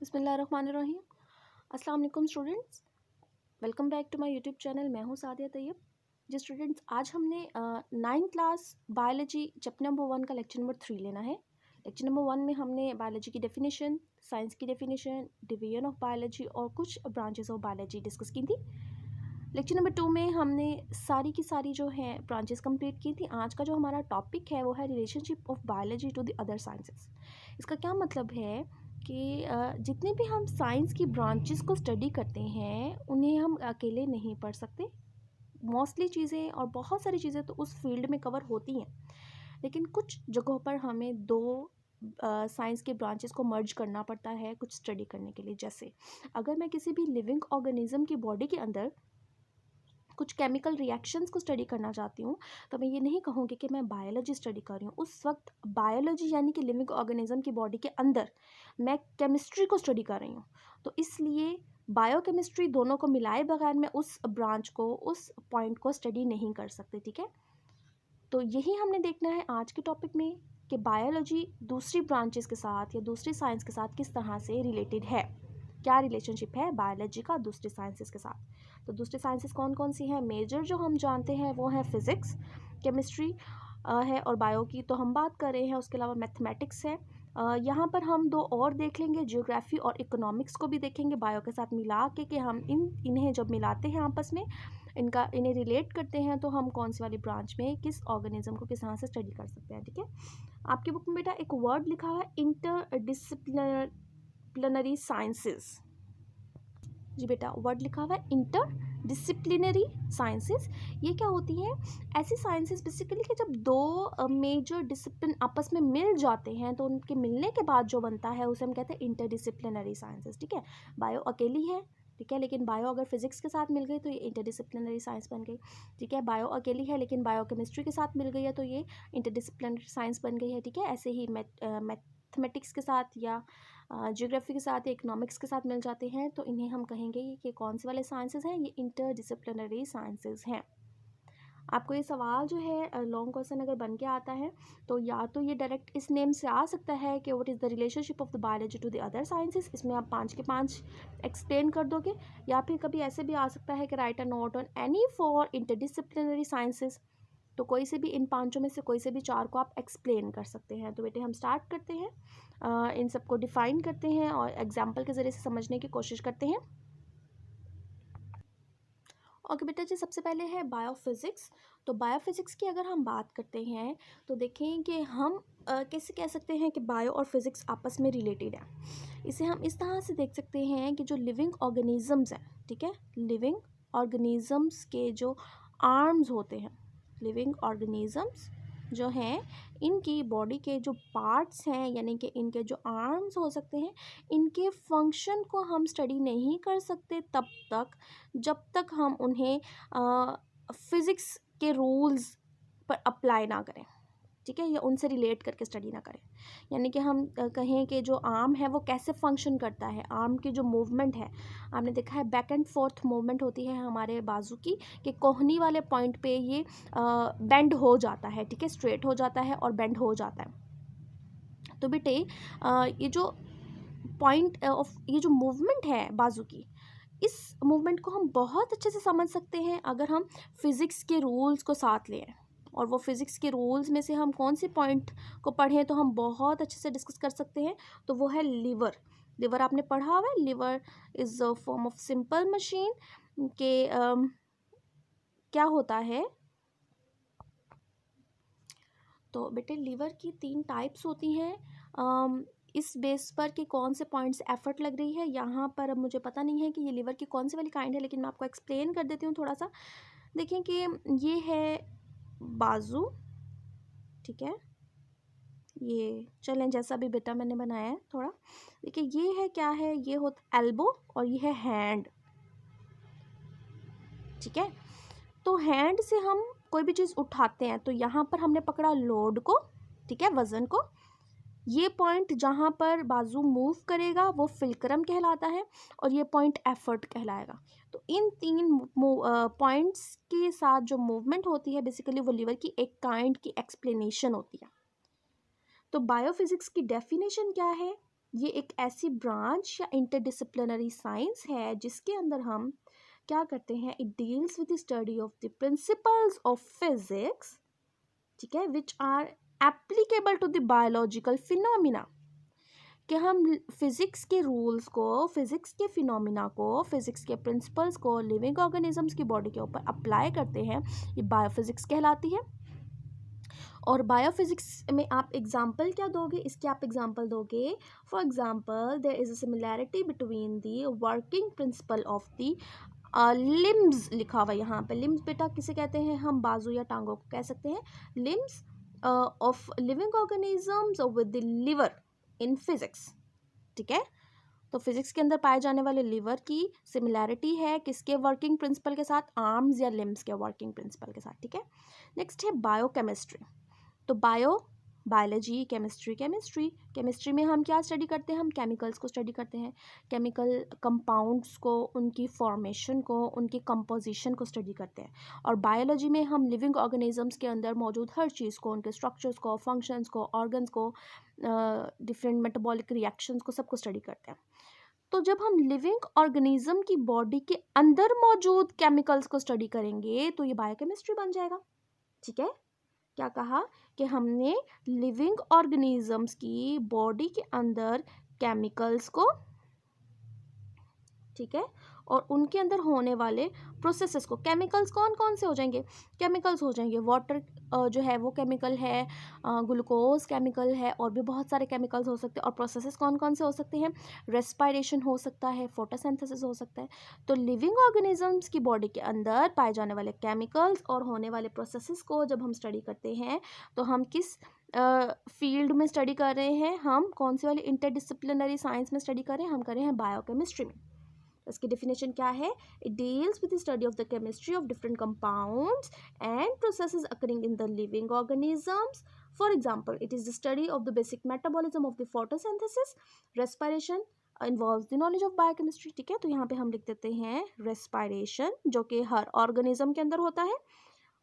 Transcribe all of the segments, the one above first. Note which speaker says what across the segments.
Speaker 1: बिस्मिल्लाहिर्रहमानिर्रहीम। अस्सलाम वालेकुम students, welcome back to my YouTube channel. मैं हूँ सादिया तैयब। जी स्टूडेंट्स, आज हमने 9th class biology chapter number 1 का लेक्चर नंबर 3 लेना है। लेक्चर नंबर 1 में हमने बायोलॉजी की डेफिनेशन, साइंस की डेफिनेशन, डिवीजन ऑफ बायोलॉजी और कुछ ब्रांचेस ऑफ बायोलॉजी डिस्कस की थी। लेक्चर नंबर 2 में हमने सारी की सारी जो है ब्रांचेस कंप्लीट की थी। आज का जो हमारा टॉपिक है वो है relationship of biology to the other sciences. इसका क्या मतलब है कि जितने भी हम साइंस की ब्रांचेस को स्टडी करते हैं उन्हें हम अकेले नहीं पढ़ सकते। मोस्टली चीज़ें और बहुत सारी चीज़ें तो उस फील्ड में कवर होती हैं, लेकिन कुछ जगहों पर हमें दो साइंस के ब्रांचेस को मर्ज करना पड़ता है कुछ स्टडी करने के लिए। जैसे अगर मैं किसी भी लिविंग ऑर्गेनिज्म की बॉडी के अंदर कुछ केमिकल रिएक्शंस को स्टडी करना चाहती हूँ, तो मैं ये नहीं कहूँगी कि मैं बायोलॉजी स्टडी कर रही हूँ। उस वक्त बायोलॉजी यानी कि लिविंग ऑर्गेनिज्म की बॉडी के अंदर मैं केमिस्ट्री को स्टडी कर रही हूँ। तो इसलिए बायोकेमिस्ट्री दोनों को मिलाए बगैर मैं उस ब्रांच को, उस पॉइंट को स्टडी नहीं कर सकती। ठीक है, तो यही हमने देखना है आज के टॉपिक में कि बायोलॉजी दूसरी ब्रांचेस के साथ या दूसरी साइंस के साथ किस तरह से रिलेटेड है, क्या रिलेशनशिप है बायोलॉजी का दूसरी साइंसेस के साथ। तो दूसरी साइंसेस कौन कौन सी हैं? मेजर जो हम जानते हैं वो है फिज़िक्स, केमिस्ट्री है और बायो की तो हम बात कर रहे हैं। उसके अलावा मैथमेटिक्स है। यहाँ पर हम दो और देख लेंगे, जियोग्राफी और इकोनॉमिक्स को भी देखेंगे बायो के साथ मिला के हम इन्हें जब मिलाते हैं आपस में, इन्हें रिलेट करते हैं तो हम कौन सी वाली ब्रांच में किस ऑर्गेनिज्म को किस तरह से स्टडी कर सकते हैं। ठीक है, आपकी बुक में बेटा एक वर्ड लिखा हुआ है इंटरडिसिप्लिनरी साइंसेस। जी बेटा, वर्ड लिखा हुआ है इंटरडिसिप्लिनरी साइंसेस। ये क्या होती है? ऐसी साइंसेस बेसिकली कि जब दो मेजर डिसिप्लिन आपस में मिल जाते हैं तो उनके मिलने के बाद जो बनता है उसे हम कहते हैं इंटरडिसिप्लिनरी साइंसेस। ठीक है, बायो अकेली है, ठीक है, लेकिन बायो अगर फिजिक्स के साथ मिल गई तो ये इंटरडिसिप्लिनरी साइंस बन गई। ठीक है, बायो अकेली है लेकिन बायो केमिस्ट्री के साथ मिल गई है तो ये इंटरडिसिप्लिनरी साइंस बन गई है। ठीक है, ऐसे ही मैथमेटिक्स के साथ या जियोग्राफी के साथ या इकोनॉमिक्स के साथ मिल जाते हैं तो इन्हें हम कहेंगे कि कौन से वाले साइंसेस हैं? ये इंटरडिसिप्लिनरी साइंसेस हैं। आपको ये सवाल जो है लॉन्ग क्वेश्चन अगर बन के आता है तो या तो ये डायरेक्ट इस नेम से आ सकता है कि what is the relationship of the biology to the other sciences, इसमें आप 5 के 5 एक्सप्लेन कर दोगे, या फिर कभी ऐसे भी आ सकता है कि right a note on any for interdisciplinary sciences. तो कोई से भी इन पांचों में से कोई से भी 4 को आप एक्सप्लेन कर सकते हैं। तो बेटे हम स्टार्ट करते हैं, इन सबको डिफ़ाइन करते हैं और एग्जाम्पल के ज़रिए से समझने की कोशिश करते हैं। ओके बेटा जी, सबसे पहले है बायोफिज़िक्स। तो बायोफिज़िक्स की अगर हम बात करते हैं तो देखें कि हम कैसे कह सकते हैं कि बायो और फिज़िक्स आपस में रिलेटेड है। इसे हम इस तरह से देख सकते हैं कि जो लिविंग ऑर्गेनिज़म्स हैं, ठीक है, लिविंग ऑर्गेनिज़म्स के जो आर्म्स होते हैं, लिविंग ऑर्गेनिज़म्स जो हैं इनकी बॉडी के जो पार्ट्स हैं यानी कि इनके जो आर्म्स हो सकते हैं, इनके फंक्शन को हम स्टडी नहीं कर सकते तब तक जब तक हम उन्हें फिज़िक्स के रूल्स पर अप्लाई ना करें। ठीक है, या उनसे रिलेट करके स्टडी ना करें। यानी कि हम कहें कि जो आर्म है वो कैसे फंक्शन करता है, आर्म की जो मूवमेंट है, आपने देखा है बैक एंड फोर्थ मूवमेंट होती है हमारे बाजू की, कि कोहनी वाले पॉइंट पे ये बेंड हो जाता है। ठीक है, स्ट्रेट हो जाता है और बेंड हो जाता है। तो बेटे ये जो पॉइंट ऑफ ये जो मूवमेंट है बाजू की, इस मूवमेंट को हम बहुत अच्छे से समझ सकते हैं अगर हम फिज़िक्स के रूल्स को साथ लें। और वो फिज़िक्स के रूल्स में से हम कौन से पॉइंट को पढ़ें तो हम बहुत अच्छे से डिस्कस कर सकते हैं। तो वो है लीवर। लीवर आपने पढ़ा हुआ है, lever is a form of simple machine के क्या होता है। तो बेटे लीवर की 3 टाइप्स होती हैं। इस बेस पर कि कौन से पॉइंट्स एफर्ट लग रही है यहाँ पर अब मुझे पता नहीं है कि ये लीवर की कौन सी वाली काइंड है, लेकिन मैं आपको एक्सप्लेन कर देती हूँ थोड़ा सा। देखें कि ये है बाजू, ठीक है, ये चलें जैसा भी बेटा मैंने बनाया है थोड़ा। देखिए ये है, क्या है, ये होता एल्बो और ये है हैंड। ठीक है, तो हैंड से हम कोई भी चीज़ उठाते हैं तो यहाँ पर हमने पकड़ा लोड को, ठीक है, वज़न को। ये पॉइंट जहाँ पर बाजू मूव करेगा वो फिल्क्रम कहलाता है और ये पॉइंट एफर्ट कहलाएगा। तो इन 3 पॉइंट्स के साथ जो मूवमेंट होती है बेसिकली वो लीवर की एक काइंड की एक्सप्लेनेशन होती है। तो बायोफिज़िक्स की डेफिनेशन क्या है? ये एक ऐसी ब्रांच या इंटरडिसिप्लिनरी साइंस है जिसके अंदर हम क्या करते हैं, it deals with the study of the principles of physics, ठीक है, which are applicable to the biological phenomena, कि हम फिजिक्स के रूल्स को, फिजिक्स के फिनोमिना को, फिजिक्स के प्रिंसिपल्स को लिविंग ऑर्गेनिजम्स की बॉडी के ऊपर अप्लाई करते हैं, ये बायोफिजिक्स कहलाती है। और बायोफिजिक्स में आप एग्जाम्पल क्या दोगे, इसके आप एग्जाम्पल दोगे, for example there is a similarity between the working principle of the limbs, लिखा हुआ यहाँ पे लिम्स बेटा किसे कहते हैं, हम बाजू या टांगों को कह सकते हैं, limbs of living organisms with the liver in physics, ठीक है। तो फिजिक्स के अंदर पाए जाने वाले लिवर की सिमिलैरिटी है किसके वर्किंग प्रिंसिपल के साथ, आर्म्स या लिम्स के वर्किंग प्रिंसिपल के साथ, ठीक है। नेक्स्ट है बायोकेमिस्ट्री। तो बायोलॉजी, केमिस्ट्री में हम क्या स्टडी करते हैं, हम केमिकल्स को स्टडी करते हैं, केमिकल कंपाउंड्स को, उनकी फॉर्मेशन को, उनकी कंपोजिशन को स्टडी करते हैं। और बायोलॉजी में हम लिविंग ऑर्गेनिजम्स के अंदर मौजूद हर चीज़ को, उनके स्ट्रक्चर्स को, फंक्शंस को, ऑर्गन्स को, डिफरेंट मेटाबॉलिक रिएक्शंस को, सबको स्टडी करते हैं। तो जब हम लिविंग ऑर्गेनिज्म की बॉडी के अंदर मौजूद केमिकल्स को स्टडी करेंगे तो ये बायोकेमिस्ट्री बन जाएगा, ठीक है। क्या कहा कि हमने लिविंग ऑर्गेनिजम्स की बॉडी के अंदर केमिकल्स को, ठीक है, और उनके अंदर होने वाले प्रोसेसेस को, केमिकल्स कौन कौन से हो जाएंगे, केमिकल्स हो जाएंगे, वाटर जो है वो केमिकल है, ग्लूकोज केमिकल है, और भी बहुत सारे केमिकल्स हो सकते हैं। और प्रोसेसेस कौन कौन से हो सकते हैं, रेस्पिरेशन हो सकता है, फोटोसिंथेसिस हो सकता है। तो लिविंग ऑर्गेनिजम्स की बॉडी के अंदर पाए जाने वाले केमिकल्स और होने वाले प्रोसेसेस को जब हम स्टडी करते हैं तो हम किस फील्ड में स्टडी कर रहे हैं, हम कौन सी वाली इंटरडिसिप्लिनरी साइंस में स्टडी कर रहे हैं, हम कर रहे हैं बायोकेमिस्ट्री में। इसकी डेफिनेशन क्या है, it deals with the study of the chemistry of different compounds and processes occurring in the living organisms. For example it is the study of the basic metabolism of the photosynthesis, respiration involves the knowledge of biochemistry, ठीक है। तो यहाँ पे हम लिख देते हैं respiration, जो कि हर ऑर्गेनिज्म के अंदर होता है।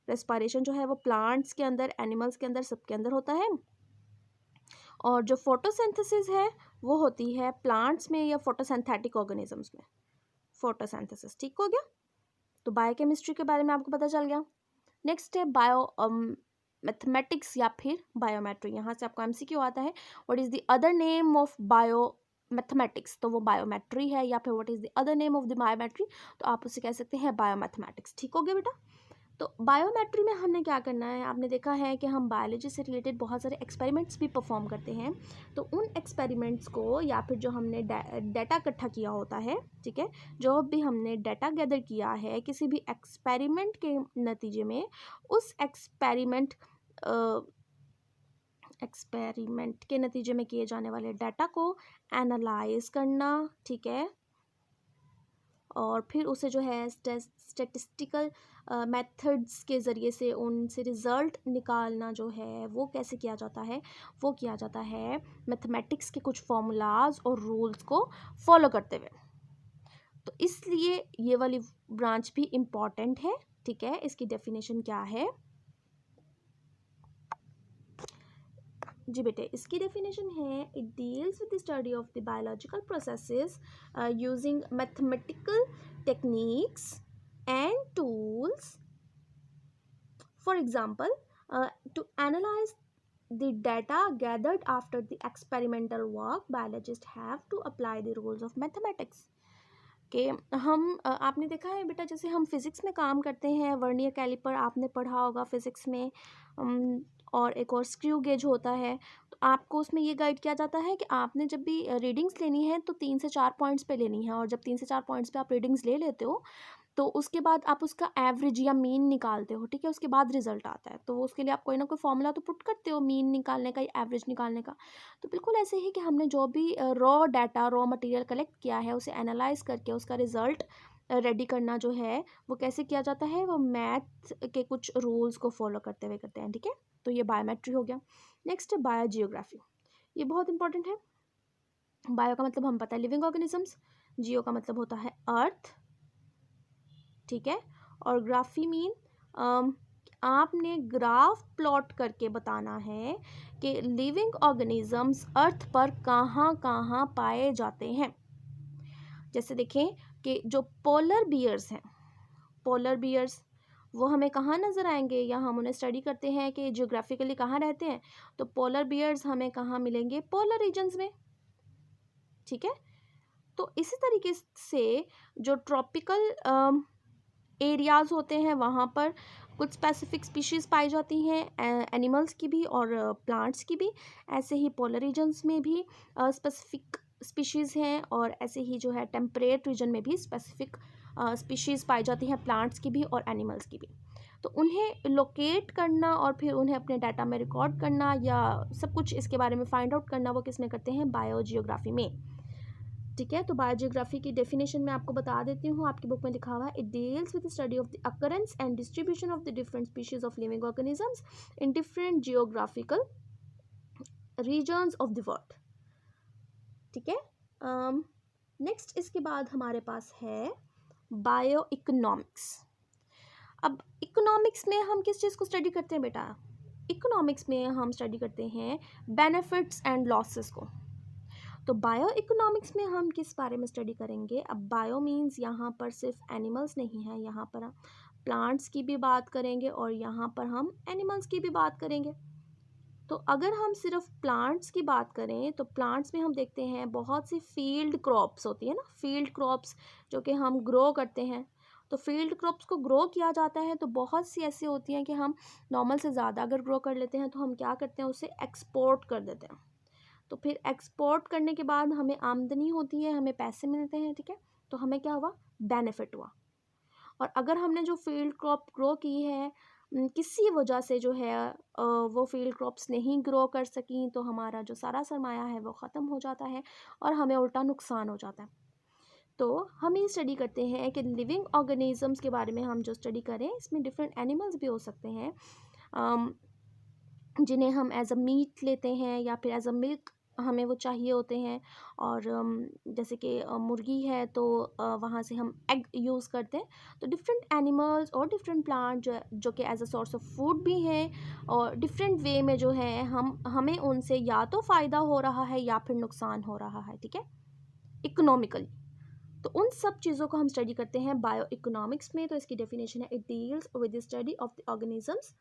Speaker 1: रेस्पिरेशन जो है वो प्लांट्स के अंदर, एनिमल्स के अंदर, सबके अंदर होता है। और जो फोटोसिंथेसिस है वो होती है प्लांट्स में या फोटोसिंथेटिक ऑर्गेनिजम्स में, फोटोसिंथेसिस, ठीक हो गया। तो बायोकेमिस्ट्री के बारे में आपको पता चल गया। नेक्स्ट है बायो मैथमेटिक्स या फिर बायोमेट्री। यहाँ से आपको एमसीक्यू आता है, what is the other name of bio mathematics, तो वो बायोमेट्री है, या फिर what is the other name of the biometry, तो आप उसे कह सकते हैं बायोमैथमेटिक्स, ठीक हो गया बेटा। तो बायोमेट्री में हमने क्या करना है, आपने देखा है कि हम बायोलॉजी से रिलेटेड बहुत सारे एक्सपेरिमेंट्स भी परफॉर्म करते हैं। तो उन एक्सपेरिमेंट्स को या फिर जो हमने डाटा इकट्ठा किया होता है, ठीक है, जो भी हमने डाटा गैदर किया है किसी भी एक्सपेरिमेंट के नतीजे में, उस एक्सपेरिमेंट के नतीजे में किए जाने वाले डाटा को एनालाइज करना, ठीक है, और फिर उसे जो है स्टैटिस्टिकल मेथड्स के ज़रिए से उनसे रिज़ल्ट निकालना जो है वो कैसे किया जाता है, वो किया जाता है मैथमेटिक्स के कुछ फॉर्मूलाज और रूल्स को फॉलो करते हुए। तो इसलिए ये वाली ब्रांच भी इम्पॉर्टेंट है, ठीक है। इसकी डेफिनेशन क्या है जी बेटे, इसकी डेफिनेशन है, it deals with the study of the biological processes using mathematical techniques and tools. For example, to analyze the data gathered after the experimental work, biologists have to apply the rules of mathematics. कि हम आपने देखा है बेटा, जैसे हम physics में काम करते हैं, वर्नियर कैलिपर आपने पढ़ा होगा फिज़िक्स में, और एक और स्क्रू गेज होता है। तो आपको उसमें ये गाइड किया जाता है कि आपने जब भी रीडिंग्स लेनी है तो 3 से 4 पॉइंट्स पे लेनी है, और जब 3 से 4 पॉइंट्स पे आप रीडिंग्स ले लेते हो तो उसके बाद आप उसका एवरेज या मीन निकालते हो, ठीक है, उसके बाद रिजल्ट आता है। तो वो उसके लिए आप कोई ना कोई फॉर्मूला तो पुट करते हो, मीन निकालने का या एवरेज निकालने का। तो बिल्कुल ऐसे ही कि हमने जो भी raw data, raw material collect किया है उसे एनालाइज करके उसका रिजल्ट रेडी करना जो है वो कैसे किया जाता है, वो मैथ के कुछ रूल्स को फॉलो करते हुए करते हैं, ठीक है। तो ये बायोमेट्री हो गया। नेक्स्ट है बायोजियोग्राफी, ये बहुत इंपॉर्टेंट है। बायो का मतलब हम पता है लिविंग ऑर्गेनिजम्स, जियो का मतलब होता है अर्थ, ठीक है, और ग्राफी मीन आपने ग्राफ प्लॉट करके बताना है कि लिविंग ऑर्गेनिजम्स अर्थ पर कहाँ कहाँ पाए जाते हैं। जैसे देखें कि जो पोलर बियर्स हैं, पोलर बियर्स वो हमें कहाँ नज़र आएंगे, या हम उन्हें स्टडी करते हैं कि जियोग्राफिकली कहाँ रहते हैं, तो पोलर बियर्स हमें कहाँ मिलेंगे, पोलर रीजन्स में। ठीक है, तो इसी तरीके से जो ट्रॉपिकल एरियाज़ होते हैं वहाँ पर कुछ स्पेसिफिक स्पीशीज़ पाई जाती हैं, एनिमल्स की भी और प्लांट्स की भी। ऐसे ही पोलर रीजन्स में भी स्पेसिफिक स्पीशीज़ हैं, और ऐसे ही जो है टेम्परेट रीजन में भी स्पेसिफिक स्पीशीज़ पाई जाती हैं, प्लांट्स की भी और एनिमल्स की भी। तो उन्हें लोकेट करना और फिर उन्हें अपने डाटा में रिकॉर्ड करना या सब कुछ इसके बारे में फाइंड आउट करना, वो किस में करते हैं, बायोजियोग्राफी में। ठीक है, तो बायोजियोग्राफी की डेफिनेशन मैं आपको बता देती हूँ, आपकी बुक में लिखा हुआ है, it deals with study of the occurrence and distribution of the different species of living organisms in different geographical regions of the world. ठीक है, नेक्स्ट इसके बाद हमारे पास है बायो इकोनॉमिक्स। अब इकोनॉमिक्स में हम किस चीज़ को स्टडी करते हैं बेटा, इकोनॉमिक्स में हम स्टडी करते हैं बेनिफिट्स एंड लॉसेस को। तो बायो इकोनॉमिक्स में हम किस बारे में स्टडी करेंगे, अब बायो मीन्स यहाँ पर सिर्फ एनिमल्स नहीं है, यहाँ पर हम प्लांट्स की भी बात करेंगे और यहाँ पर हम एनिमल्स की भी बात करेंगे। तो अगर हम सिर्फ प्लांट्स की बात करें तो प्लांट्स में हम देखते हैं बहुत सी फील्ड क्रॉप्स होती है ना, फील्ड क्रॉप्स जो कि हम ग्रो करते हैं। तो फील्ड क्रॉप्स को ग्रो किया जाता है तो बहुत सी ऐसी होती हैं कि हम नॉर्मल से ज़्यादा अगर ग्रो कर लेते हैं तो हम क्या करते हैं, उसे एक्सपोर्ट कर देते हैं। तो फिर एक्सपोर्ट करने के बाद हमें आमदनी होती है, हमें पैसे मिलते हैं। ठीक है, तो हमें क्या हुआ, बेनिफिट हुआ। और अगर हमने जो फील्ड क्रॉप ग्रो की है किसी वजह से जो है वो फील्ड क्रॉप्स नहीं ग्रो कर सकी, तो हमारा जो सारा सरमाया है वो ख़त्म हो जाता है और हमें उल्टा नुकसान हो जाता है। तो हम ये स्टडी करते हैं कि लिविंग ऑर्गेनिजम्स के बारे में हम जो स्टडी करें, इसमें डिफरेंट एनिमल्स भी हो सकते हैं जिन्हें हम एज अ मीट लेते हैं या फिर एज अ मिल्क हमें वो चाहिए होते हैं। और जैसे कि मुर्गी है तो वहाँ से हम एग यूज़ करते हैं। तो डिफरेंट एनिमल्स और डिफरेंट प्लांट जो कि as a source of food भी हैं और डिफरेंट वे में जो है हमें उनसे या तो फ़ायदा हो रहा है या फिर नुकसान हो रहा है। ठीक है, इकोनॉमिकली। तो उन सब चीज़ों को हम स्टडी करते हैं बायो इकोनॉमिक्स में। तो इसकी डेफिनेशन है, it deals with the study of the organisms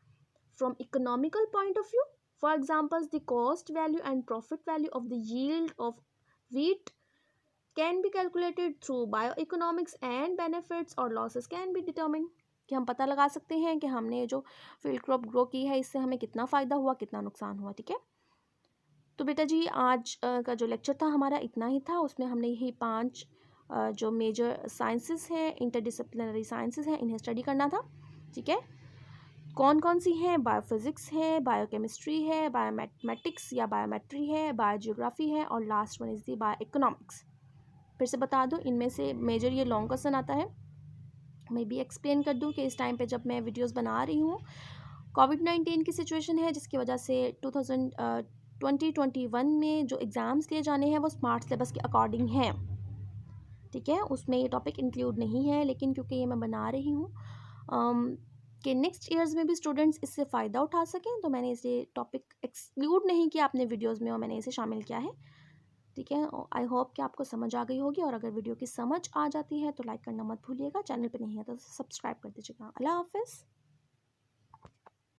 Speaker 1: from economical point of view. For example, the cost value and profit value of the yield of wheat can be calculated through bioeconomics and benefits or losses can be determined। कि हम पता लगा सकते हैं कि हमने जो field crop grow की है इससे हमें कितना फ़ायदा हुआ, कितना नुकसान हुआ। ठीक है, तो बेटा जी आज का जो लेक्चर था हमारा इतना ही था। उसमें हमने यही 5 जो मेजर साइंसेस हैं, इंटरडिसिप्लिनरी साइंसेस हैं, इन्हें स्टडी करना था। ठीक है, कौन कौन सी हैं, बायोफिज़िक्स है, बायोकेमिस्ट्री है, बायोमैथमेटिक्स या बायोमेट्री है, बायोजियोग्राफी है और last one is the bio economics. फिर से बता दूं, इनमें से मेजर ये लॉन्ग क्वेश्चन आता है। मैं भी एक्सप्लेन कर दूं कि इस टाइम पे जब मैं वीडियोस बना रही हूँ कोविड-19 की सिचुएशन है, जिसकी वजह से 2021 में जो एग्ज़ाम्स लिए जाने हैं वो स्मार्ट सिलेबस के अकॉर्डिंग हैं। ठीक है, उसमें ये टॉपिक इंक्लूड नहीं है, लेकिन क्योंकि ये मैं बना रही हूँ कि नेक्स्ट ईयर्स में भी स्टूडेंट्स इससे फ़ायदा उठा सकें, तो मैंने इसे टॉपिक एक्सक्लूड नहीं किया अपने वीडियोस में और मैंने इसे शामिल किया है। ठीक है, आई होप कि आपको समझ आ गई होगी, और अगर वीडियो की समझ आ जाती है तो लाइक करना मत भूलिएगा, चैनल पे नहीं है तो सब्सक्राइब कर दीजिएगा। अल्लाह हाफ़िज़।